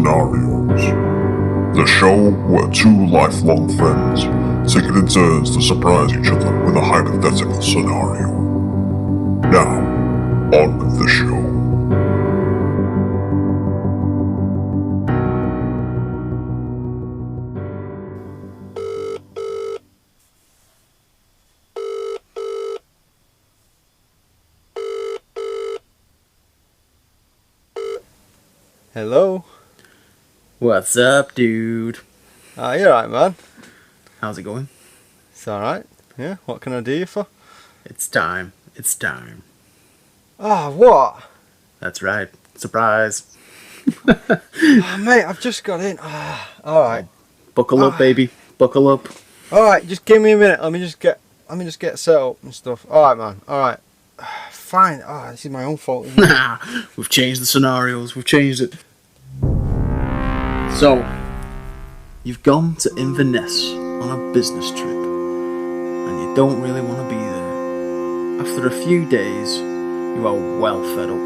Scenarios, the show where two lifelong friends take it in turns to surprise each other with a hypothetical scenario. Now, on with the show. Hello. What's up, dude? You alright, man? How's it going? It's alright. Yeah, what can I do you for? It's time. It's time. What? That's right. Surprise. Mate, I've just got in. Alright. Buckle up, baby. Buckle up. Alright, just give me a minute. Let me just get set up and stuff. Alright, man. Alright. Fine. This is my own fault, isn't it? We've changed the scenarios. We've changed it. So, you've gone to Inverness on a business trip, and you don't really want to be there. After a few days, you are well fed up.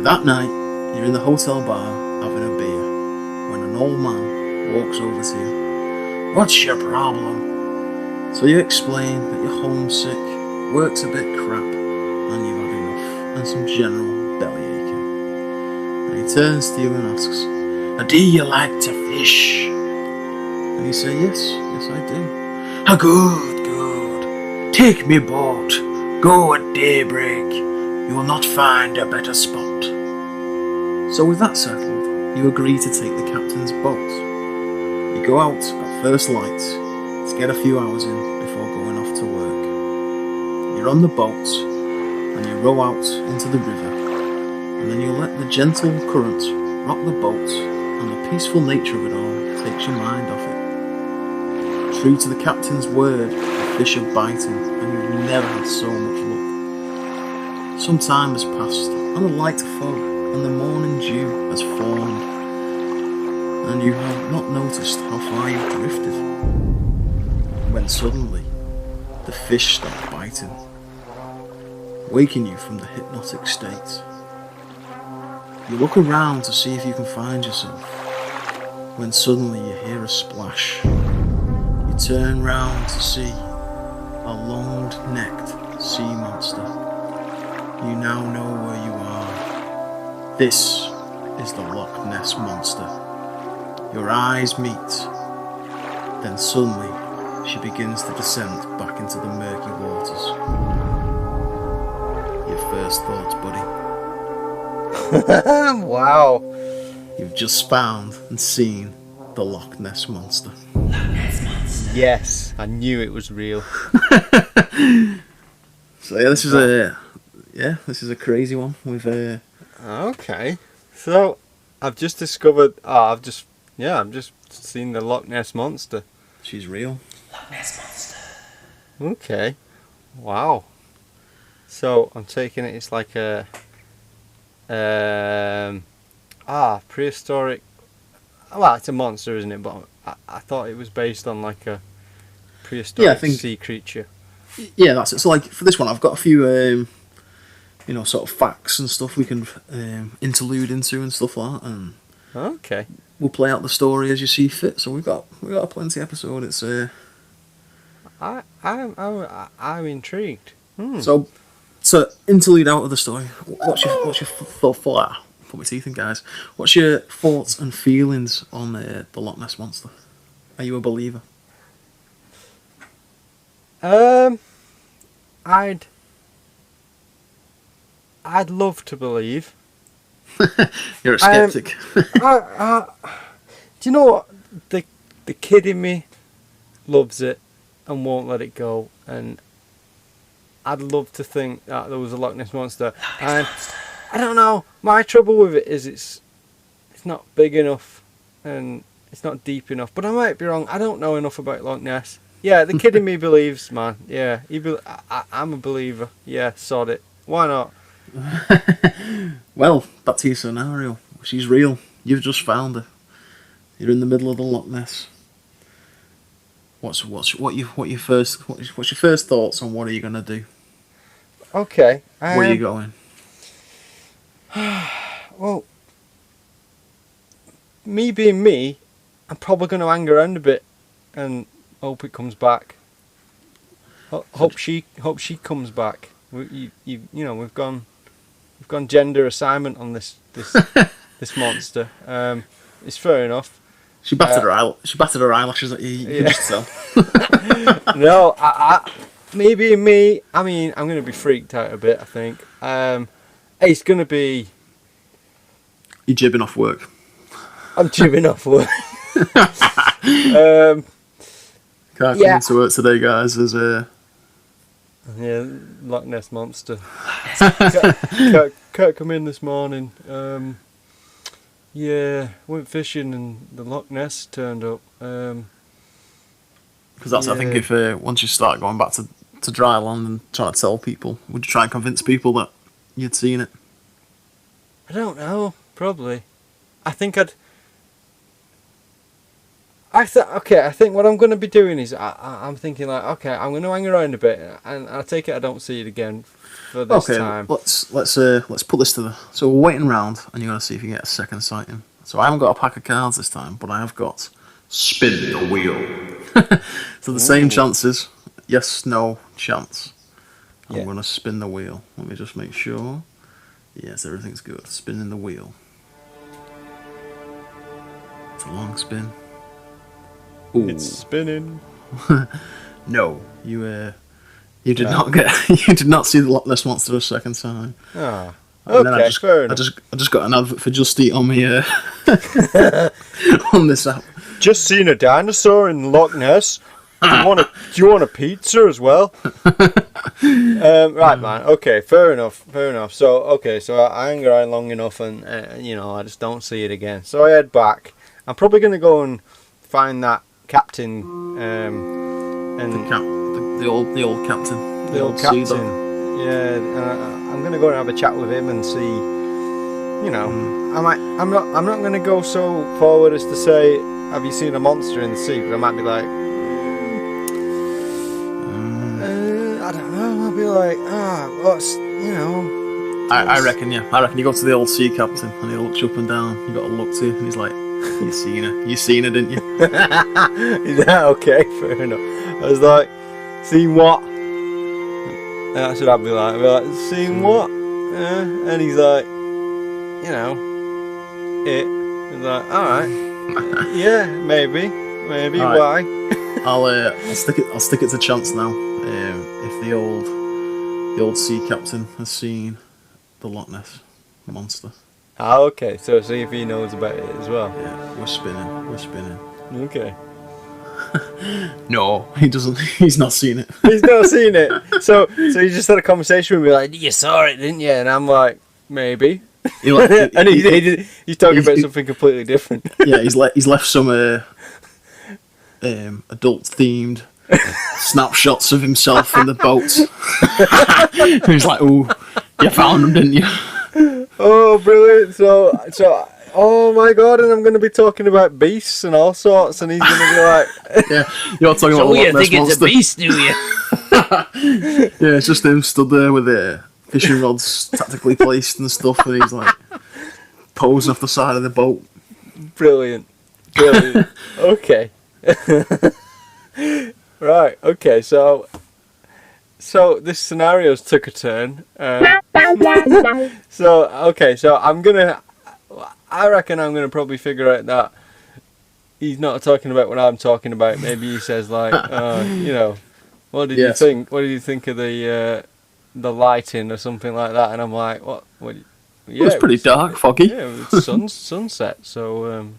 That night, you're in the hotel bar having a beer, when an old man walks over to you. What's your problem? So you explain that you're homesick, work's a bit crap, and you've had enough, and some general belly aching. And he turns to you and asks, do you like to fish? And you say, yes, I do. Good. Take me boat. Go at daybreak. You will not find a better spot. So with that settled, you agree to take the captain's boat. You go out at first light to get a few hours in before going off to work. You're on the boat, and you row out into the river, and then you let the gentle current rock the boat, and the peaceful nature of it all takes your mind off it. True to the captain's word, the fish are biting, and you've never had so much luck. Some time has passed, and a light fog and the morning dew has formed, and you have not noticed how far you've drifted, when suddenly the fish start biting, waking you from the hypnotic state. You look around to see if you can find yourself, when suddenly you hear a splash. You turn round to see a long-necked sea monster. You now know where you are. This is the Loch Ness Monster. Your eyes meet. Then suddenly she begins to descend back into the murky waters. Your first thoughts, buddy? Wow. You've just found and seen the Loch Ness Monster. Yes, I knew it was real. So this is a crazy one. Okay. So, I've just discovered. I've just seen the Loch Ness Monster. She's real. Loch Ness Monster. Okay. Wow. So I'm taking it. It's like a prehistoric. Well, it's a monster, isn't it? But I thought it was based on like a prehistoric sea creature. Yeah, that's it. So like for this one, I've got a few, sort of facts and stuff we can interlude into and stuff like that. And okay, we'll play out the story as you see fit. So we've got a plenty episode. It's I'm intrigued. So to interlude out of the story, what's your thought? Put my teeth in, guys. What's your thoughts and feelings on the Loch Ness Monster? Are you a believer? I'd love to believe. You're a skeptic. Do you know what? The kid in me loves it and won't let it go, and I'd love to think that there was a Loch Ness Monster. And I don't know. My trouble with it is it's not big enough and it's not deep enough. But I might be wrong. I don't know enough about Loch Ness. Yeah, the kid in me believes, man. Yeah, I'm a believer. Yeah, sod it. Why not? Well, back to your scenario. She's real. You've just found her. You're in the middle of the Loch Ness. What's your first thoughts on what are you gonna do? Okay. Where are you going? Well, me being me, I'm probably going to hang around a bit and hope it comes back. Hope she comes back. We've gone gender assignment on this monster. It's fair enough. She battered her eyelashes at you. You can just tell. No, me being me, I mean, I'm going to be freaked out a bit, I think. It's going to be... You're jibbing off work. I'm jibbing off work. Can't come into work today, guys. There's a... Yeah, Loch Ness monster. can't come in this morning. Went fishing and the Loch Ness turned up. Because I think if once you start going back to dry land and trying to tell people, would you try and convince people that you'd seen it? I don't know. Probably. I think I think what I'm going to be doing is I'm thinking like, okay, I'm going to hang around a bit, and I take it I don't see it again for this time. Let's put this to the. So we're waiting round, and you're going to see if you get a second sighting. So I haven't got a pack of cards this time, but I have got spin the wheel. So the same chances, yes, no chance. I'm going to spin the wheel. Let me just make sure. Yes, everything's good. Spinning the wheel. It's a long spin. Ooh. It's spinning. No, you did not get. You did not see the Loch Ness monster a second time. Ah, okay, fair enough. I just got an advert for Just Eat on me on this app. Just seen a dinosaur in Loch Ness. Do you want a pizza as well? Right, man. Okay, fair enough. So I hang around long enough, and I just don't see it again. So I head back. I'm probably going to go and find that captain, and the old captain. The old captain. Yeah, I'm going to go and have a chat with him and see. I'm not going to go so forward as to say, have you seen a monster in the sea? But I might be like, I don't know. I'll be like, what's, I reckon you go to the old sea captain and he looks you up and down. You got to look to him and he's like, you seen her, didn't you? Yeah, okay, fair enough. I was like, seen what? That's what I'd be like. Seen what? And he's like, it. He's like, alright. Yeah, maybe. Right. Why? I'll stick it to chance now. If the old sea captain has seen the Loch Ness monster. Okay. So see if he knows about it as well. Yeah, we're spinning. Okay. No, he doesn't. He's not seen it. He's not seen it. So you just had a conversation with me like, you saw it, didn't you? And I'm like, maybe. And he's talking about something completely different. Yeah, he's left some adult themed snapshots of himself in the boat. He's like, "Ooh, you found him, didn't you?" Oh, brilliant! So, oh my god! And I'm going to be talking about beasts and all sorts, and he's going to be like, "Yeah, you're talking about you think it's a beast, do you?" Yeah, it's just him stood there with fishing rods tactically placed and stuff, and he's like posing off the side of the boat. Brilliant. Okay. Right. Okay. So this scenario's took a turn. So I reckon I'm gonna probably figure out that he's not talking about what I'm talking about. Maybe he says like, what did you think? What did you think of the lighting or something like that? And I'm like, what? Yeah, it was pretty dark, foggy. Yeah, it was sunset. So, and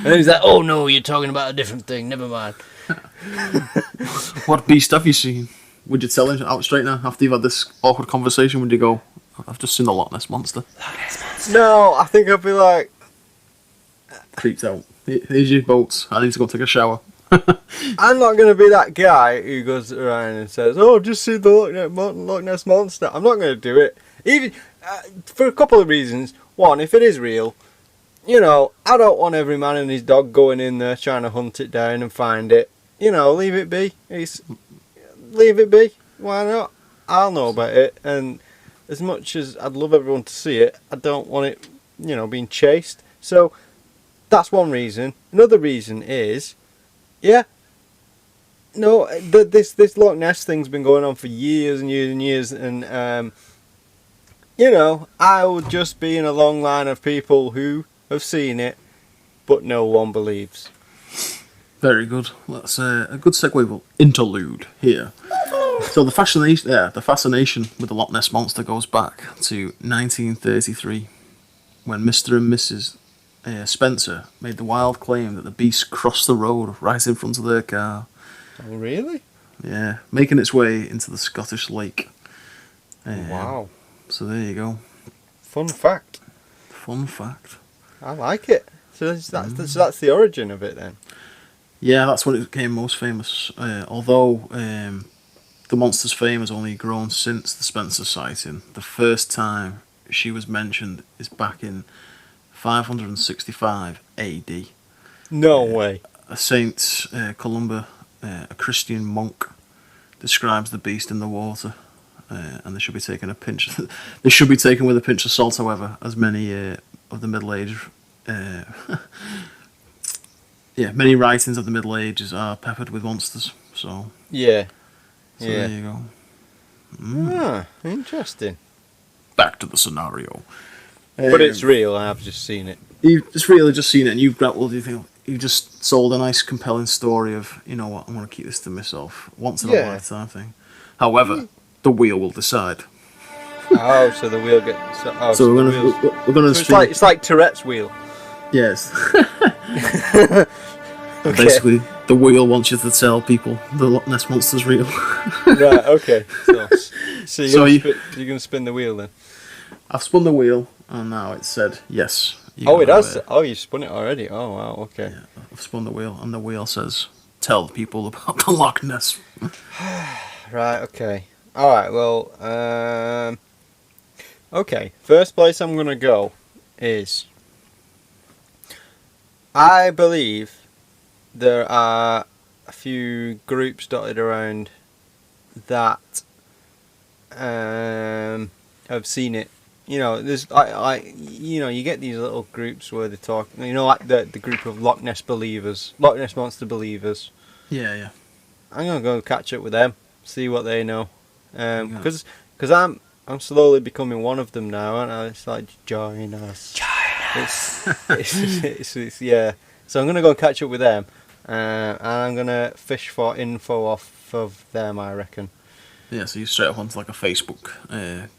then he's like, "Oh no, you're talking about a different thing. Never mind." What beast have you seen? Would you tell him out straight now after you've had this awkward conversation? Would you go, "I've just seen the Loch Ness monster"? No, I think I'd be like, creeped out. Here's your boats. I need to go take a shower. I'm not going to be that guy who goes around and says, "Oh, I've just seen the Loch Ness monster." I'm not going to do it. Even for a couple of reasons. One, if it is real, I don't want every man and his dog going in there trying to hunt it down and find it. Leave it be. Leave it be. Why not? I'll know about it. And as much as I'd love everyone to see it, I don't want it, being chased. So that's one reason. Another reason is, this Loch Ness thing's been going on for years and years and years, and I would just be in a long line of people who have seen it, but no one believes. Very good. That's a good segue. We'll interlude here. So the fascination with the Loch Ness Monster goes back to 1933, when Mr. and Mrs. Spencer made the wild claim that the beast crossed the road right in front of their car. Oh, really? Yeah, making its way into the Scottish lake. Wow. So there you go. Fun fact. Fun fact. I like it. So that's the origin of it then. Yeah, that's when it became most famous. Although the monster's fame has only grown since the Spencer sighting. The first time she was mentioned is back in 565 AD. No way. A Saint Columba, a Christian monk, describes the beast in the water, and they should be taken they should be taken with a pinch of salt. However, as many of the Middle Age, many writings of the Middle Ages are peppered with monsters. So there you go. Ah, interesting. Back to the scenario. But it's real. I've just seen it. You've just really just seen it, and you've grappled. You think you just sold a nice, compelling story of, you know what, I want to keep this to myself, once in a lifetime thing. However, the wheel will decide. Oh, so the wheel gets. So we're gonna. So it's like Tourette's wheel. Yes. Okay. Basically, the wheel wants you to tell people the Loch Ness Monster's real. Right. Okay. So you're gonna spin the wheel then. I've spun the wheel, and now it's said yes. It has. Oh, you spun it already. Oh, wow. Okay. Yeah, I've spun the wheel, and the wheel says, "Tell people about the Loch Ness." Right. Okay. All right. Well. Okay. First place I'm gonna go is. I believe there are a few groups dotted around that have seen it. You know, there's you get these little groups where they talk. You know, like the group of Loch Ness believers, Loch Ness monster believers. Yeah. I'm gonna go catch up with them, see what they know, because I'm slowly becoming one of them now, and it's like join us. It's yeah. So I'm gonna go and catch up with them, and I'm gonna fish for info off of them. I reckon. Yeah, so you straight up onto like a Facebook.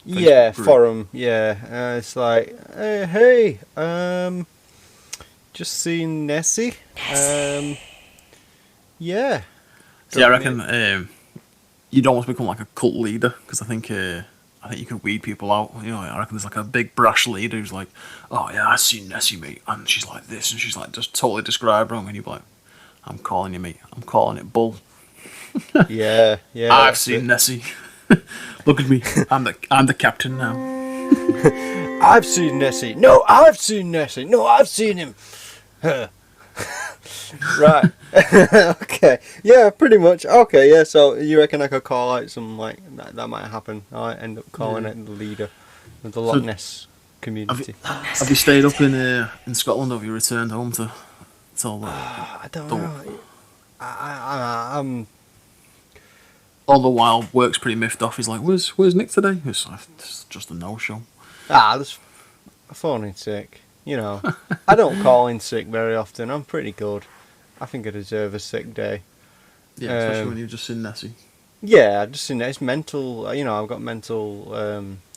Yeah, group. forum. Yeah, it's like, hey, just seen Nessy. Yeah. Yeah, I reckon you'd almost become like a cult leader, because I think you could weed people out. You know, I reckon there's like a big brash leader who's like, "Oh yeah, I seen Nessy, mate, and she's like this, and she's like just totally described wrong," and you're like, "I'm calling you, mate. I'm calling it bull." Yeah. I've seen Nessy. Look at me. I'm the captain now. I've seen Nessy. No, I've seen Nessy. No, I've seen him. Right. Okay. Yeah, pretty much. Okay, yeah, so you reckon I could call out some, like, that might happen. I end up calling it the leader of the Loch Ness community. Have you stayed up in Scotland, or have you returned home to tell I don't know. I'm... All the while, work's pretty miffed off. He's like, where's Nick today? It's just a no-show. There's a phone in sick. You know, I don't call in sick very often. I'm pretty good. I think I deserve a sick day. Yeah, especially when you've just seen Nessy. Yeah, I've just seen that. It's mental. You know, I've got mental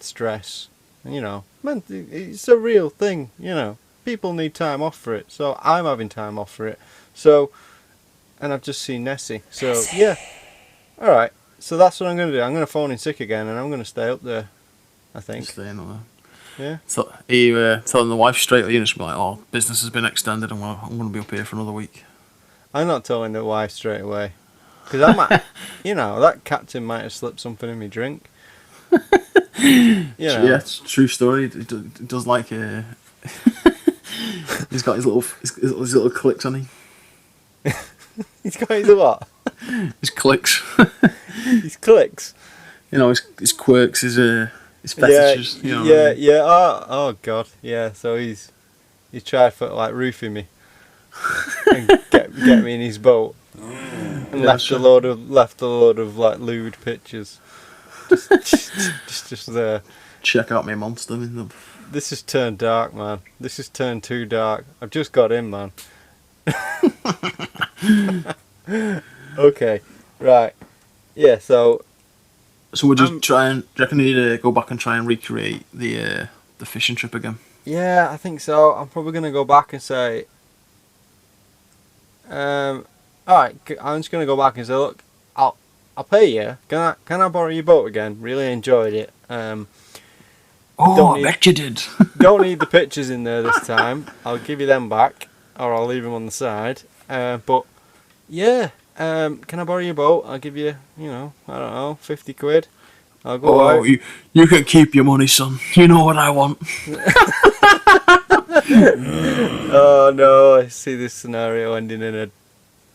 stress. You know, it's a real thing. You know, people need time off for it. So I'm having time off for it. So, and I've just seen Nessy. So yeah, all right. So that's what I'm going to do. I'm going to phone in sick again, and I'm going to stay up there. I think. Staying up there. Yeah. So are you telling the wife straight, or you just be like, "Oh, business has been extended, and I'm going to be up here for another week"? I'm not telling the wife straight away, because I might, you know, that captain might have slipped something in my drink. You know. Yeah, it's a true story. He does like he's got his little clicks on him. He's got his what? His clicks. His clicks. You know, his quirks, his fetishes. Yeah. Oh God. Yeah. So he's tried for like roofing me. and get me in his boat. And left a load of like lewd pictures. Just there. Check out my monster in them. This has turned dark, man. This has turned too dark. I've just got in, man. Okay, right. Yeah, so we'll just try and. Do you reckon we need to go back and try and recreate the fishing trip again? yeah, I think so. I'm probably gonna go back and say, all right. I'm just gonna go back and say, look, I'll pay you. Can I borrow your boat again? Really enjoyed it. I bet you did. Don't need the pictures in there this time. I'll give you them back, or I'll leave them on the side. But yeah, can I borrow your boat? I'll give you, I don't know, 50 quid. I'll go out. You can keep your money, son. You know what I want. Oh no, I see this scenario ending in a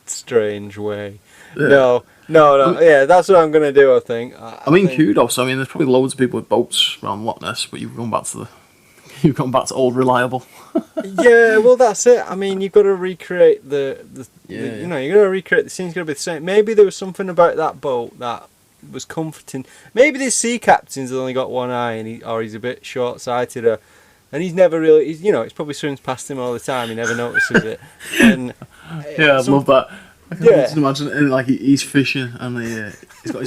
strange way. Yeah. No. Yeah, that's what I'm gonna do. I think. I mean, kudos. I mean, there's probably loads of people with boats around Loch Ness, but you've gone back to old reliable. Yeah, well, that's it. I mean, you've got to recreate you got to recreate the scene's got to be the same. Maybe there was something about that boat that was comforting. Maybe this sea captain's only got one eye, and he's a bit short-sighted, and he's never really. It's probably swims past him all the time. He never notices it. And yeah, I'd love that. I can just imagine like he's fishing and he's got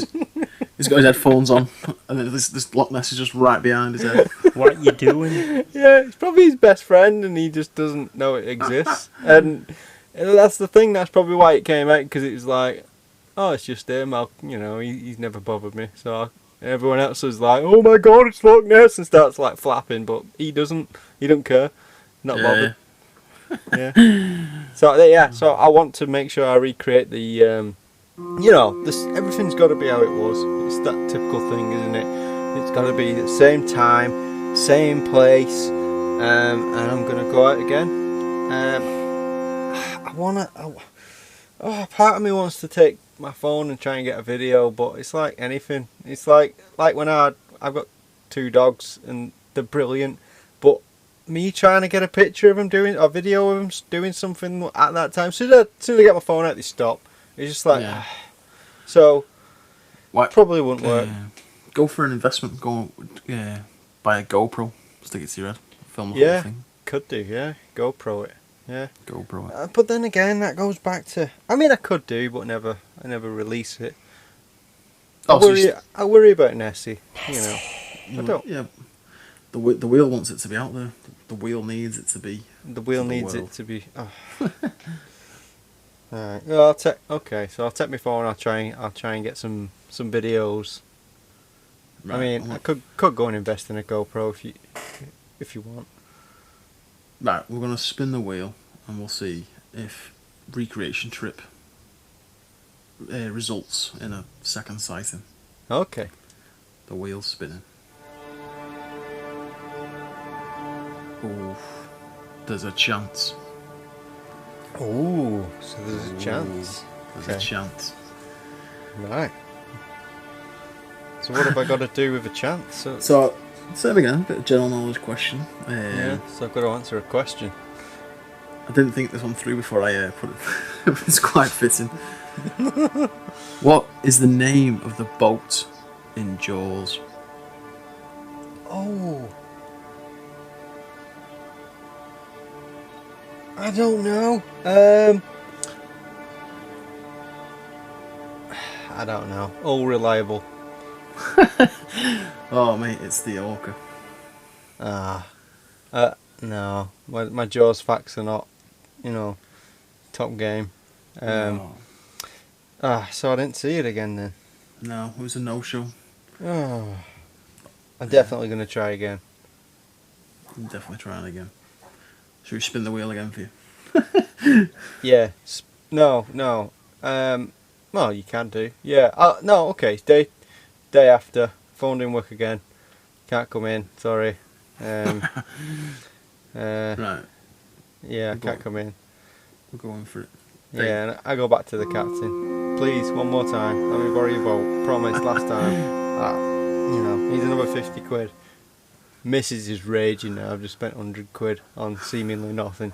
his headphones on, and then this Loch Ness is just right behind his head. What are you doing? Yeah, it's probably his best friend, and he just doesn't know it exists. And that's the thing. That's probably why it came out, because it was like, oh, it's just him. He's never bothered me. So everyone else is like, oh my god, it's Loch Ness, and starts like flapping, but he doesn't. He don't care. Not bothered. Yeah. So I want to make sure I recreate the, everything's got to be how it was. It's that typical thing, isn't it? It's got to be the same time, same place, and I'm gonna go out again. Part of me wants to take my phone and try and get a video, but it's like anything. It's like when I've got 2 dogs and they're brilliant, but me trying to get a picture of them doing a video of them doing something at that time. As soon as I get my phone out, they stop. It's just like, so probably wouldn't work. Go for an investment. Go buy a GoPro, stick it to your head, film the whole thing. Could do. Yeah, GoPro it. Yeah, GoPro it. But then again, that goes back to. I mean, I could do, but I never release it. I worry about Nessy. I don't. Yeah. The wheel wants it to be out there. The wheel needs it to be. The wheel needs it to be. Oh. Alright. Well, so I'll take my phone. I'll try and get some videos. Right. I mean, I could go and invest in a GoPro if you want. Right, we're gonna spin the wheel and we'll see if recreation trip results in a second sighting. Okay. The wheel's spinning. Oh, there's a chance. Oh, so there's a chance. There's a chance. Right. So what have I got to do with a chance? So there we go, a bit of general knowledge question. So I've got to answer a question. I didn't think this one through before I put it. It's quite fitting. What is the name of the boat in Jaws? Oh. I don't know. I don't know. All reliable. Oh mate, it's the Orca. No. My Jaws facts are not, top game. So I didn't see it again then. No, it was a no-show. Oh. I'm definitely going to try again. I'm definitely trying again. Should we spin the wheel again for you? Yeah. No. Well, you can do. Yeah. No, okay. Day after. Phone didn't work again. Can't come in. Sorry. Right. Yeah, I can't come in. We're going for it. Yeah, and I go back to the captain. Please, one more time. Let me borrow your boat. Promise, last time. He's another 50 quid. Mrs. is raging now. I've just spent 100 quid on seemingly nothing.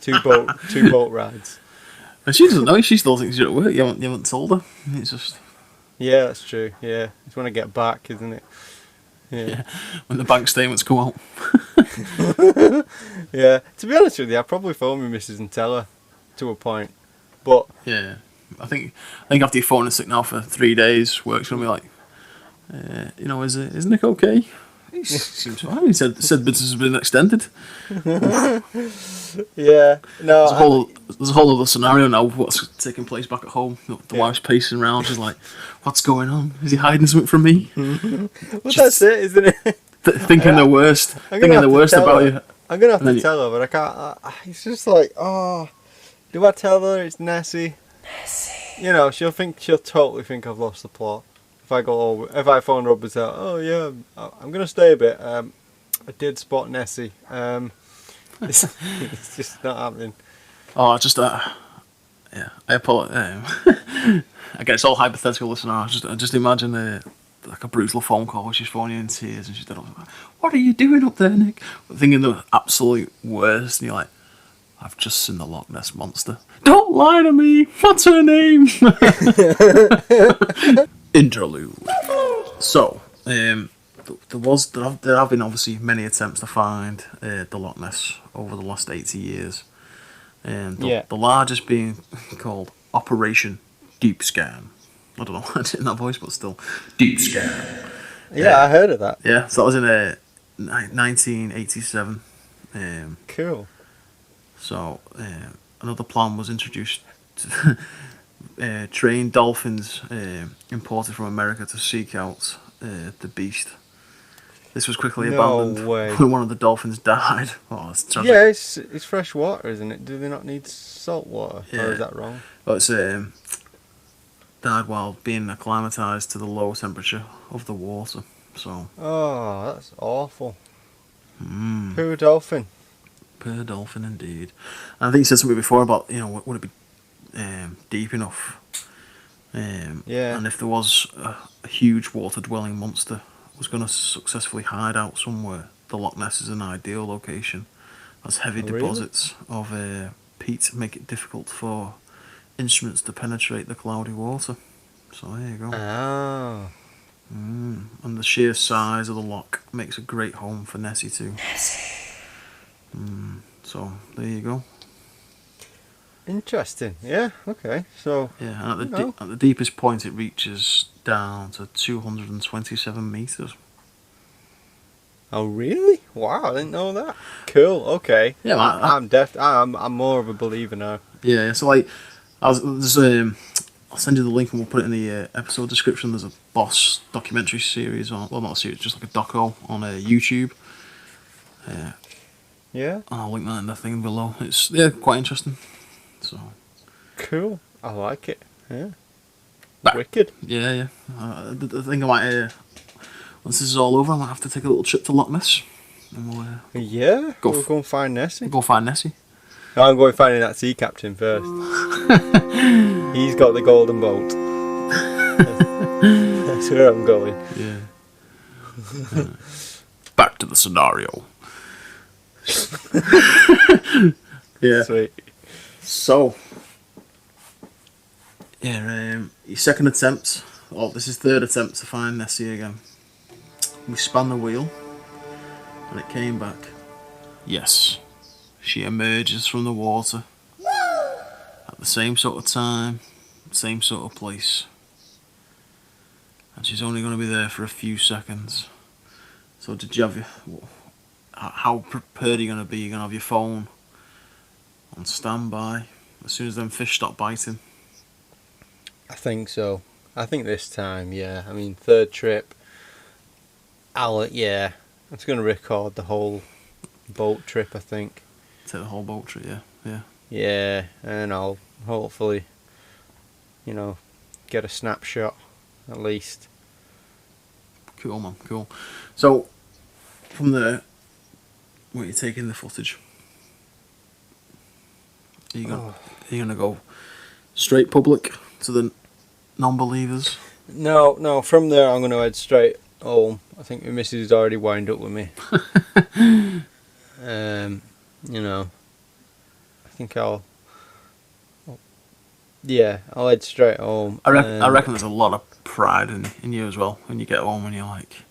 two boat rides. And she doesn't know. She still thinks you're at work. You haven't told her. It's just Yeah, that's true. Yeah, it's when I get back, isn't it? Yeah. when the bank statements come out. Yeah. To be honest with you, I probably phone my missus and tell her to a point, but Yeah, I think after you're phoning sick now for 3 days, work's gonna be like, is Nick okay? He seems fine. He said business has been extended. yeah, no. There's a whole other scenario now of what's taking place back at home. The wife's pacing around. She's like, "What's going on? Is he hiding something from me?" Well, that's it, isn't it? Thinking the worst. Thinking the worst about you. I'm gonna have to tell her, but I can't. It's just like, do I tell her it's Nessy? You know, she'll totally think I've lost the plot. If I phone her up and say, "Oh yeah, I'm gonna stay a bit. I did spot Nessy." It's just not happening. Oh, yeah. I apologize. Again, it's all hypothetical. Listen, I just imagine like a brutal phone call where she's phoning you in tears and she's like, "What are you doing up there, Nick?" Thinking the absolute worst, and you're like, "I've just seen the Loch Ness monster." Don't lie to me. What's her name? Interlude. So, there have been obviously many attempts to find the Loch Ness over the last 80 years. The largest being called Operation Deep Scan. I don't know why I did in that voice, but still, Deep Scan. Yeah, I heard of that. Yeah, so that was in 1987. Cool. So, another plan was introduced to train dolphins imported from America to seek out the beast. This was quickly abandoned when one of the dolphins died. Oh, that's tragic. Yeah, it's fresh water, isn't it? Do they not need salt water? Yeah. Or is that wrong? Well, it's died while being acclimatized to the low temperature of the water. So. Oh, that's awful. Poor dolphin. Poor dolphin, indeed. And I think you said something before about would it be deep enough? Yeah. And if there was a huge water-dwelling monster was going to successfully hide out somewhere, the Loch Ness is an ideal location, as heavy deposits of peat make it difficult for instruments to penetrate the cloudy water. So there you go. Oh. And the sheer size of the loch makes a great home for Nessy too. So there you go. Interesting. Yeah. Okay. So. Yeah, and at the deepest point, it reaches down to 227 meters. Oh really? Wow! I didn't know that. Cool. Okay. Yeah, I'm more of a believer now. Yeah. So like, I'll send you the link and we'll put it in the episode description. There's a Boss documentary series not a series, just like a doco on YouTube. Yeah. And I'll link that in the thing below. It's quite interesting. So. Cool. I like it. Yeah. Back. Wicked. Yeah. I think I might. Once this is all over, I might have to take a little trip to Loch Ness. And we'll go and find Nessy. Go find Nessy. No, I'm going finding that sea captain first. He's got the golden boat. That's where I'm going. Yeah. Back to the scenario. Yeah. Sweet. So, your second attempt, this is third attempt to find Nessy again. We span the wheel, and it came back. Yes, she emerges from the water at the same sort of time, same sort of place, and she's only going to be there for a few seconds. So, how prepared are you going to be? You're going to have your phone on standby as soon as them fish stop biting? I think so. I think this time, yeah. I mean, third trip. I'm just going to record the whole boat trip, I think. Take the whole boat trip, yeah. Yeah, and I'll hopefully, get a snapshot, at least. Cool, man, cool. So, from there, where are you taking the footage? Are you gonna go straight public to the non-believers? No. From there, I'm going to head straight home. I think my missus has already wound up with me. I think I'll head straight home. I reckon there's a lot of pride in you as well when you get home and you're like,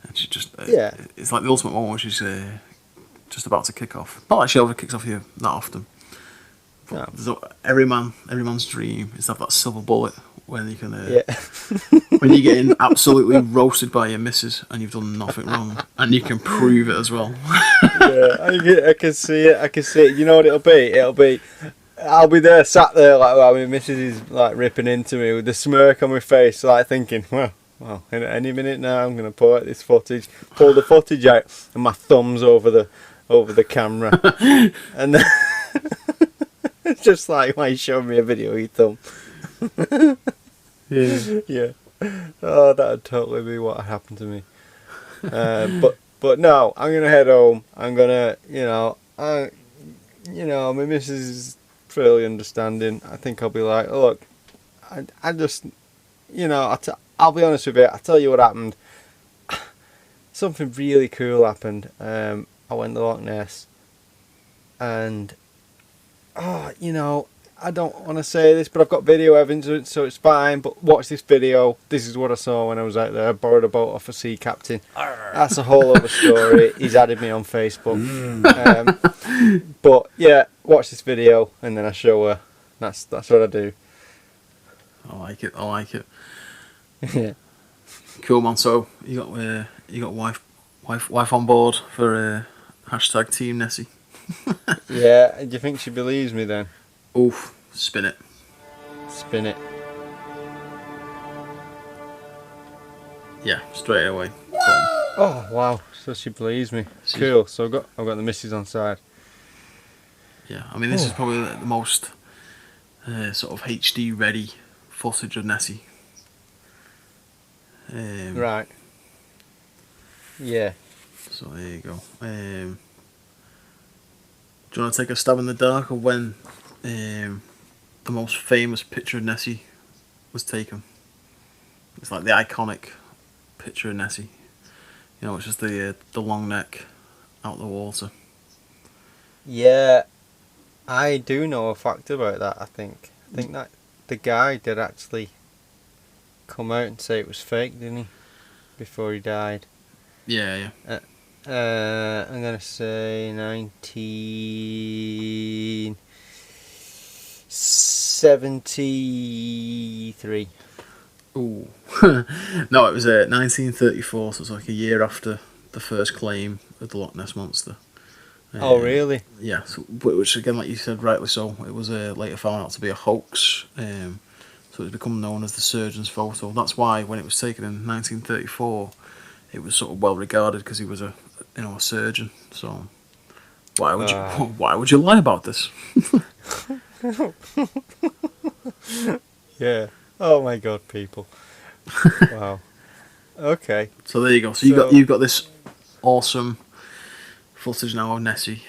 it's just it's like the ultimate moment which is just about to kick off. Not like she ever kicks off here that often. But every man's dream is to have that silver bullet when you can when you're getting absolutely roasted by your missus and you've done nothing wrong and you can prove it as well. I can see it. You know what it'll be? I'll be there, sat there, like, well, my missus is like ripping into me with a smirk on my face, like thinking, well, in any minute now, I'm gonna pull the footage out, and my thumb's over the camera, and then it's just like, why you showing me a video of your thumb? Yeah. Oh, that would totally be what happened to me. But no, I'm gonna head home. I'm gonna, my missus is fairly understanding. I think I'll be like, look, I just, I'll be honest with you. I'll tell you what happened. Something really cool happened. I went to Loch Ness, and I don't want to say this, but I've got video evidence, so it's fine. But watch this video. This is what I saw when I was out there. I borrowed a boat off a sea captain. That's a whole other story. He's added me on Facebook. But yeah, watch this video, and then I show her. That's what I do. I like it. Yeah. Cool, man. So you got wife on board for hashtag Team Nessy. Yeah. Do you think she believes me then? Oof, spin it. Yeah, straight away. Oh wow! So she believes me. Cool. So I've got the missus on side. Yeah, I mean this is probably the most sort of HD ready footage of Nessy. Right. Yeah. So there you go. Do you want to take a stab in the dark of when the most famous picture of Nessy was taken? It's like the iconic picture of Nessy. It's just the long neck out the water. Yeah, I do know a fact about that. I think that the guy did actually come out and say it was fake, didn't he? Before he died. Yeah. I'm gonna say 1973. Ooh. No, it was 1934, so it's like a year after the first claim of the Loch Ness Monster. Oh, really? Yeah, which again, like you said, rightly so, it was later found out to be a hoax. So it's become known as the surgeon's photo. That's why when it was taken in 1934, it was sort of well regarded because he was a surgeon. So why would you lie about this? Yeah. Oh my God, people. Wow. Okay. So there you go. So you've got this awesome footage now of Nessy.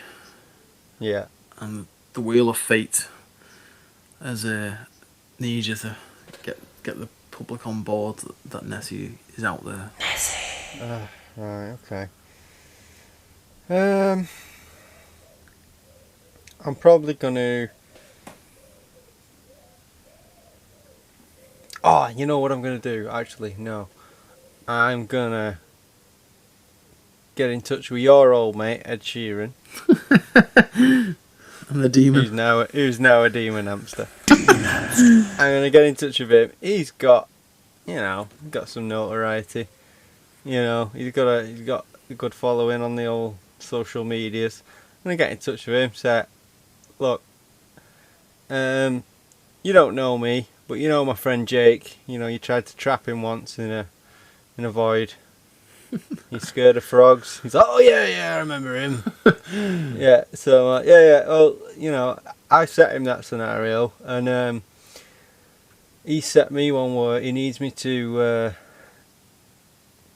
Yeah. And the wheel of fate has needs you to get the public on board that Nessy is out there. Right. Okay. I'm probably gonna. Oh, you know what I'm gonna do? Actually, no. I'm gonna get in touch with your old mate Ed Sheeran. And the demon. Who's now a demon hamster. I'm gonna get in touch with him. He's got some notoriety. He's got a good following on the old social medias. I'm gonna get in touch with him. Say, look, you don't know me, but you know my friend Jake. You tried to trap him once in a void. He's scared of frogs. He's like, oh yeah, I remember him. Yeah. So yeah. Well, I set him that scenario, and he set me one where he needs me to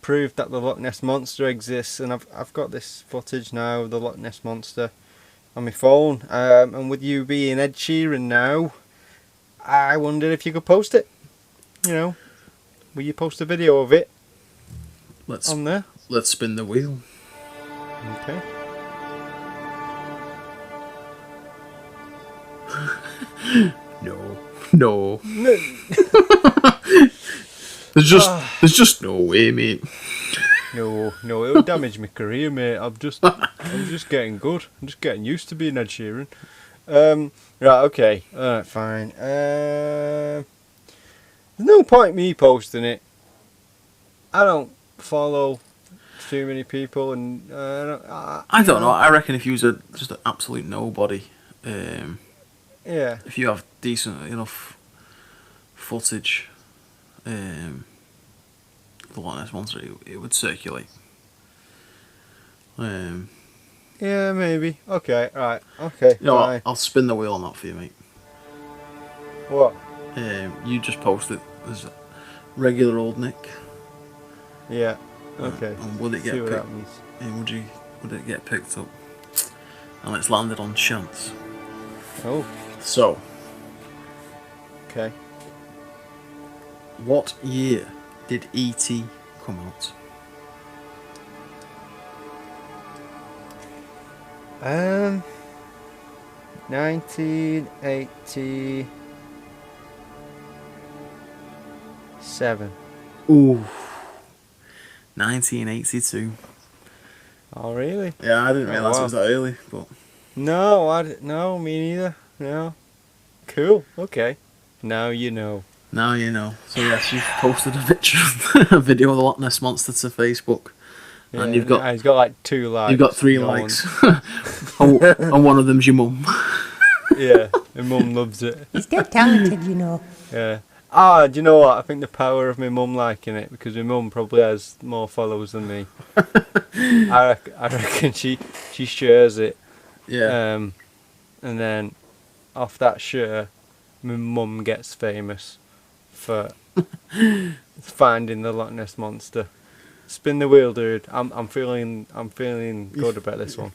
prove that the Loch Ness Monster exists, and I've got this footage now of the Loch Ness Monster on my phone. And with you being Ed Sheeran now, I wondered if you could post it. Will you post a video of it? On there? Let's spin the wheel. Okay. No. There's just no way, mate. No, it'll damage my career, mate. I'm just getting good. I'm just getting used to being Ed Sheeran. Right, okay. Alright, fine. There's no point me posting it. I don't follow too many people, and I don't know. I reckon if you was just an absolute nobody, yeah, if you have decent enough footage, the Loch Ness Monster, it would circulate. Yeah, maybe. Okay, right. Okay, You know fine. what? I'll spin the wheel on that for you, mate. What? You just post it as regular old Nick. Yeah. Okay. And would it get See what picked? happens. Would it get picked up? And it's landed on chance. Oh, So, okay. what year did E.T. come out? 1987. Ooh, 1982. Oh, really? Yeah, I didn't realise wow. it was that early, but No, me neither. No. Cool. Okay. Now you know. now you know. So yes, you've posted a picture, a video of the Loch Ness Monster to Facebook, Yeah, and you've got he's got like 2 likes. you've got 3 No one- likes, and one of them's your mum. Yeah, my mum loves it. He's dead talented, you know. Yeah. Do you know what? I think the power of my mum liking it, because my mum probably has more followers than me. I reckon she shares it. Yeah. And then off that share, my mum gets famous for finding the Loch Ness Monster. Spin the wheel, dude. I'm feeling good about this one.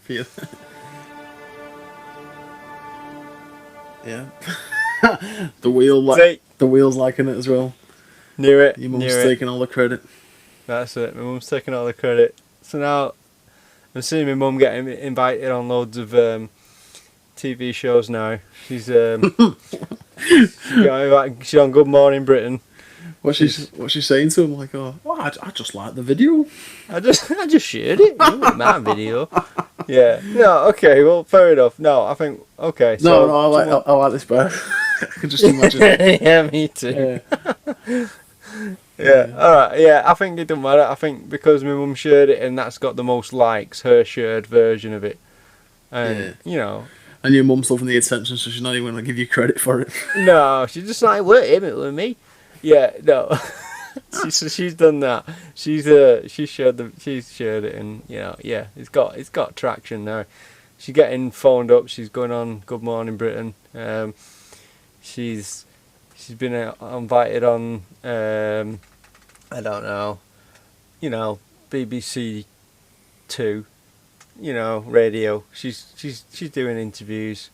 Yeah. The wheel's liking it as well. Knew it. Your mum's knew it. taking all the credit. That's it. My mum's taking all the credit. So now I'm seeing my mum getting invited on loads of TV shows now. She's she's on Good Morning Britain. What's she saying to him? Like, oh, I just like the video. I just shared it. It was my video. Yeah. No. Okay. Well, fair enough. No, I think okay. So No, I like this better. I can just imagine it. yeah, me too. Yeah. Yeah. All right. Yeah. I think it doesn't matter. I think because my mum shared it and that's got the most likes, her shared version of it, and you know. And your mum's loving the attention, so she's not even going to give you credit for it. No, she's just like, wait a minute with me. Yeah, no. she's done that. She's shared it, and yeah, it's got traction now. She's getting phoned up. She's going on Good Morning Britain. She's been invited on I don't know, BBC Two, radio. She's doing interviews.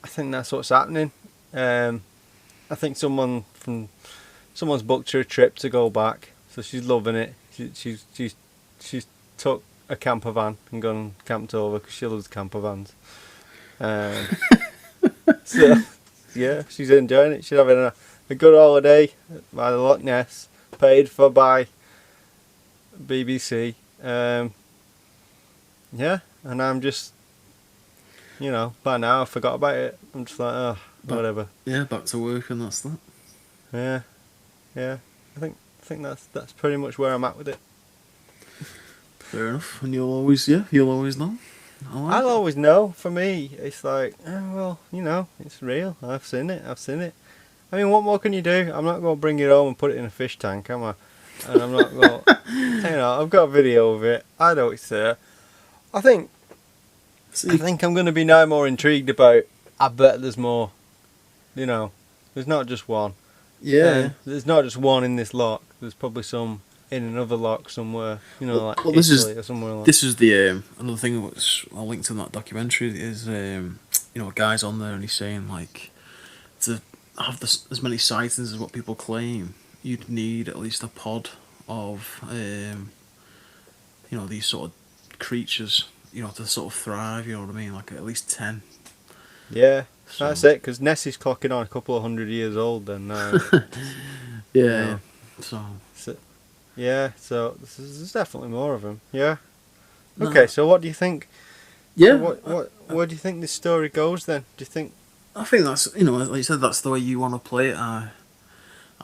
I think that's what's happening. I think someone's booked her a trip to go back, so she's loving it. She's took a camper van and gone camped over because she loves camper vans. So yeah, she's enjoying it. She's having a good holiday by the Loch Ness, paid for by BBC. Yeah, and I'm just, by now I forgot about it. I'm just like, oh, whatever. Yeah, back to work and that's that. Yeah. I think that's pretty much where I'm at with it. Fair enough. And you'll always know. I'll always know. For me, it's like, it's real. I've seen it. I mean, what more can you do? I'm not going to bring it home and put it in a fish tank, am I? And I'm not going to, I've got a video of it. I know it's there. I think I'm going to be now more intrigued about, I bet there's more. There's not just one. Yeah. There's not just one in this lock. There's probably some in another lock somewhere. Like Italy or somewhere like that. This is the another thing which I linked to that documentary is a guy's on there and he's saying like to have as many sightings as what people claim, you'd need at least a pod of these sort of creatures to sort of thrive. You know what I mean? Like at least 10. Yeah. So, That's it, because Nessy's clocking on a couple of 100 years old then now. yeah. So, So there's definitely more of them. Yeah. no. Okay, so what do you think? Yeah. So where do you think this story goes then? Do you think? I think that's, like you said, that's the way you want to play it. I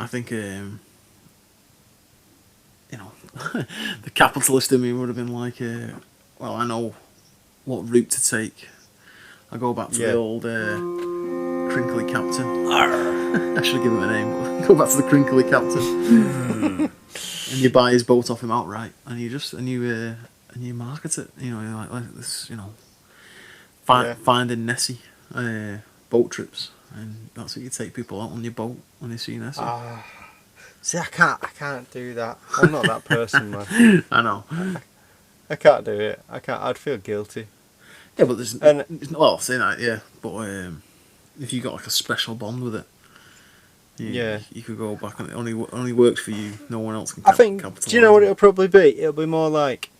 think, the capitalist in me would have been like, well, I know what route to take. I go back to the old crinkly captain. I should give him a name, but go back to the crinkly captain. And you buy his boat off him outright, and you market it. You're like this, finding Nessy boat trips, and that's what you take people out on your boat when they see Nessy. See, I can't do that. I'm not that person, man. I know. I can't do it. I can't. I'd feel guilty. Yeah, but there's well, say that, yeah. But if you got like a special bond with it, you could go back and it only works for you. No one else can. I think. Do you know what it'll probably be? It'll be more like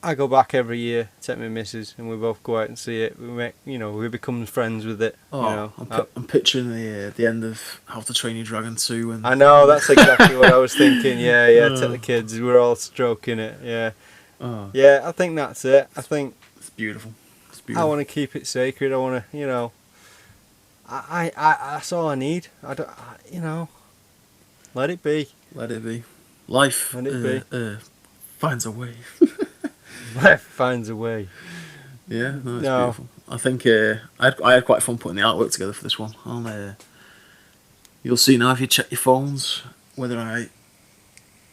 I go back every year, take my missus, and we both go out and see it. We make, we become friends with it. Oh, I'm picturing the end of How to Train Your Dragon 2. And I know, that's exactly what I was thinking. Yeah, take the kids. We're all stroking it. Yeah, yeah. I think that's it. I think it's beautiful. I want to keep it sacred. I want to, I that's all I need. I don't, let it be. Let it be. Life. Let it be. Finds a way. Life finds a way. Yeah, no, it's beautiful. I think I had quite fun putting the artwork together for this one. You'll see now if you check your phones whether I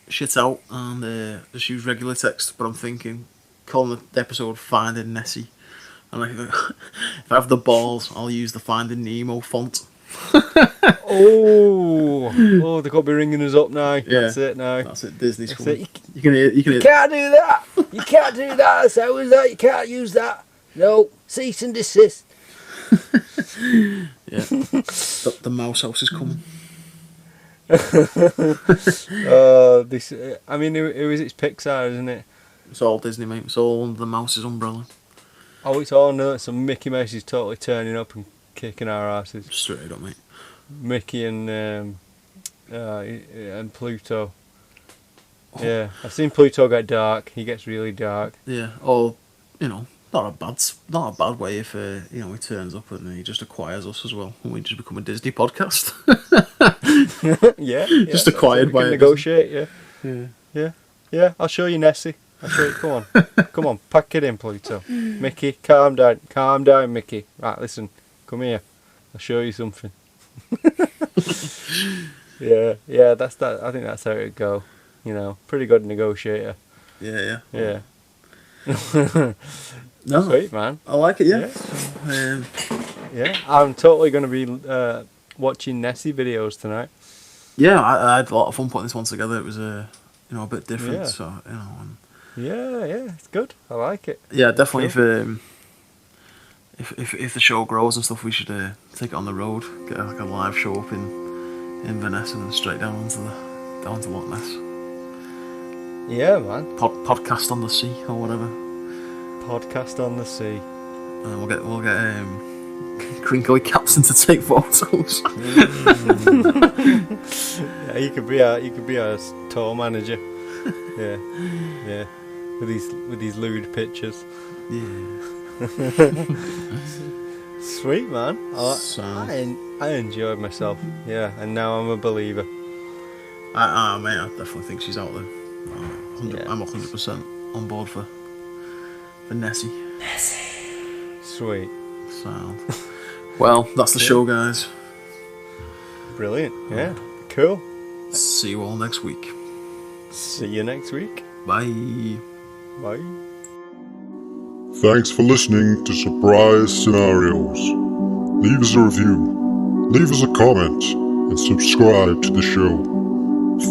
shit out and just use regular text. But I'm thinking, calling the episode "Finding Nessy," and if I have the balls, I'll use the Finding Nemo font. Oh, they got to be ringing us up now. Yeah, that's it now. That's it. Disney's That's coming. it. You can hear. You can't do that. You can't do that. How is that? You can't use that. No, cease and desist. Yeah, the mouse house is coming. This. I mean, who is it? It's Pixar, isn't it? It's all Disney, mate. It's all under the mouse's umbrella. Oh, it's all no. So Mickey Mouse is totally turning up and kicking our asses. Straight up, mate. Mickey and Pluto. Yeah, I've seen Pluto get dark. He gets really dark. Yeah, or not a bad way if he turns up and he just acquires us as well, and we just become a Disney podcast. yeah, just acquired by negotiate. Yeah. I'll show you Nessy. I'll show you. Come on, pack it in, Pluto. Mickey, calm down, Mickey. Right, listen, come here. I'll show you something. Yeah, that's that. I think that's how it'd go. Pretty good negotiator. Yeah. No, sweet man. I like it. Yeah. Yeah, I'm totally going to be watching Nessy videos tonight. Yeah, I had a lot of fun putting this one together. It was a bit different. Yeah. So Yeah, it's good. I like it. Yeah, definitely. Cool. If the show grows and stuff, we should take it on the road, get like a live show up in Venice, and then straight down to Loch Ness. Yeah, man. Podcast on the sea or whatever. Podcast on the sea. And we'll get crinkly captain to take photos. Yeah, you could be our tour manager. Yeah. With these lewd pictures. Yeah. Sweet man. I enjoyed myself. Yeah, and now I'm a believer. Mate, I definitely think she's out there. I'm 100% on board for Nessy. Sweet. Sound. Well, that's the show, guys. Brilliant. Yeah. Cool. See you all next week. See you next week. Bye. Bye. Thanks for listening to Surprise Scenarios. Leave us a review, leave us a comment, and subscribe to the show.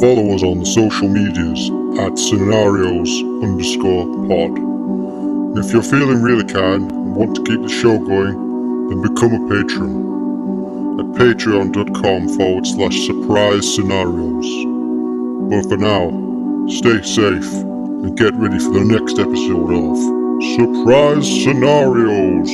Follow us on the social medias at scenarios_pod. And if you're feeling really kind and want to keep the show going, then become a patron at patreon.com/surprise scenarios. But for now, stay safe and get ready for the next episode of Surprise Scenarios.